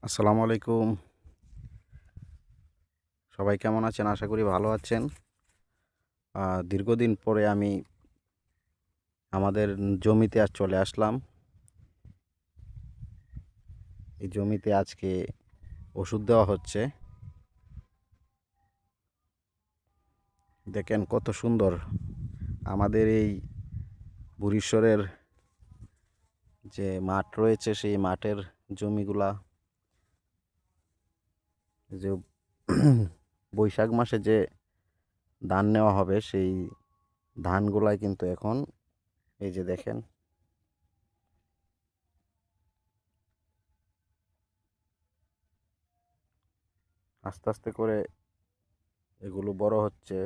আসসালামু আলাইকুম। সবাই কেমন আছেন? আশা করি ভালো আছেন। দীর্ঘদিন পরে আমি আমাদের জমিতে আজ চলে আসলাম। এই জমিতে আজকে ওষুধ দেওয়া হচ্ছে। দেখেন কত সুন্দর আমাদের এই বুড়িশ্বরের যে মাঠ রয়েছে সেই মাঠের জমিগুলা যে বৈশাখ মাসে যে ধান নেওয়া হবে সেই ধানগুলাই কিন্তু এখন এই যে দেখেন আস্তে আস্তে করে এগুলো বড় হচ্ছে।